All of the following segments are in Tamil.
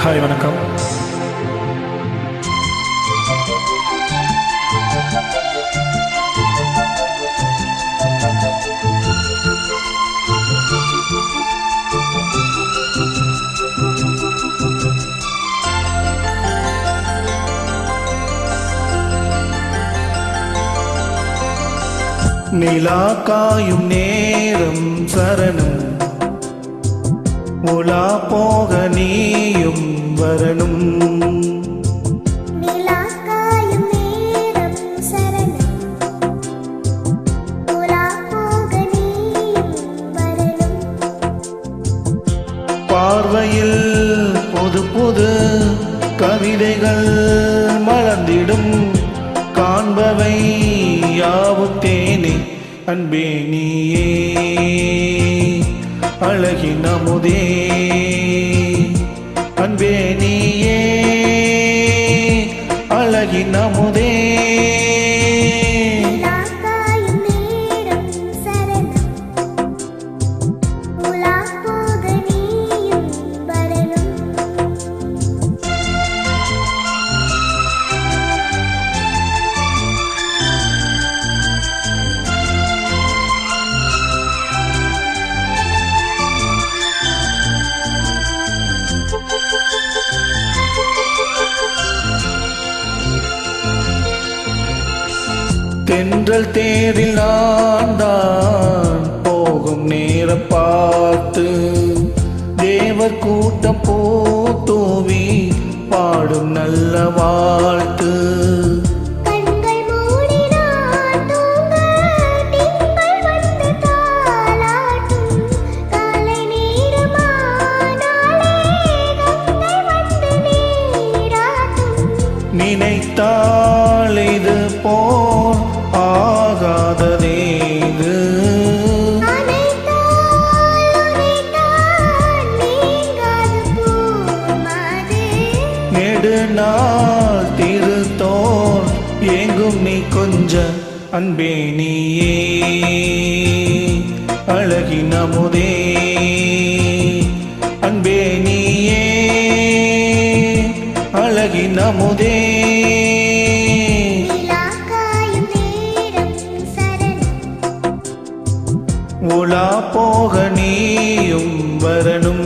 ஹாய் வணக்கம். நிலா காயும் நேரம் சரணம், உலா போக நீயும் வரணும். நிலா காயும் நேரம் சரணம், உலா போக நீயும் வரணும். பார்வையில் புது புது கவிதைகள் மலர்ந்திடும், காண்பவை யாவும் தேனே அன்பே நீயே அழகின் அமுதே, அன்பே நீயே அழகின் அமுதே. நிலா காயும் நேரம் சரணம், உலா போக நீயும் வரணும். தென்றல் தேரில் நான் போகும் நேரம் பார்த்து, தேவர் கூட்டம் பூத்தூவி பாடும் நல்ல வாழ்த்து. கண்கள் மூடி நான் தூங்க, திங்கள் வந்து தாலாட்டும். காலை நேரமானாலே கங்கை வந்து நீராட்டும். நினைத்தால் இது போல் ஆகாததேது, நெடுநாள் திருத்தோர் எங்கும் நீ கொஞ்ச அன்பே நீயே அழகின் அமுதே, அன்பே நீயே அழகின் அமுதே. நிலா காயும் நேரம் சரணம், உலா போக நீயும் வரணும்.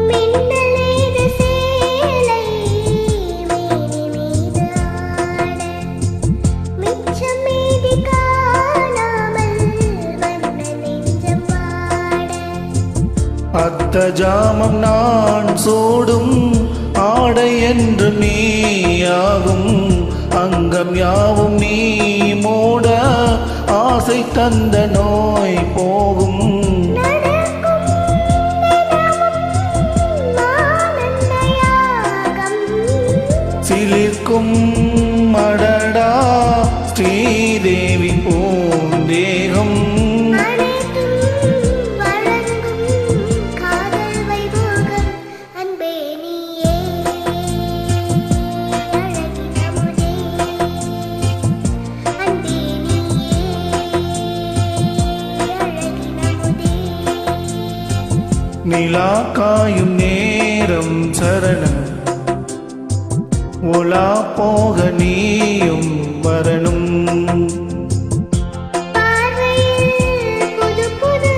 மின்னலேது சேலை மேனி மீது ஆட, மிச்சம் மீதி காணாமல் வந்த நெஞ்சம் வாட. அத்த ஜாமம் நான் சூடும் ஆடை என்று நீயாகும், அங்கம் யாவும் நீ மூட ஆசை தந்த நோய் போகும். நடக்கும் தினமும் ஆனந்த யாகம், சிலிர்க்கும் அடடா ஸ்ரீதேவி பூந்தேகம். அனைத்தும் வழங்கும் காதல் வைபோகம். அன்பே நீயே அழகின் அமுதே, அன்பே நீயே அழகின் அமுதே. நிலா காயும் நேரம் சரணம், உலா போக நீயும் வரணும். பார்வையில் புது புது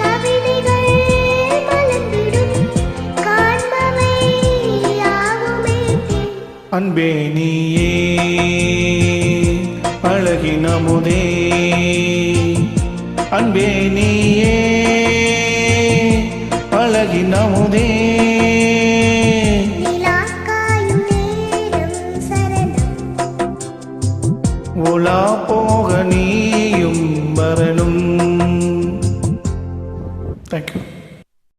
கவிதைகள் மலர்ந்திடும், காண்பவை யாவுமே தேன். அன்பே நீயே அழகின் அமுதே, அன்பே நீயே அழகின் அமுதே.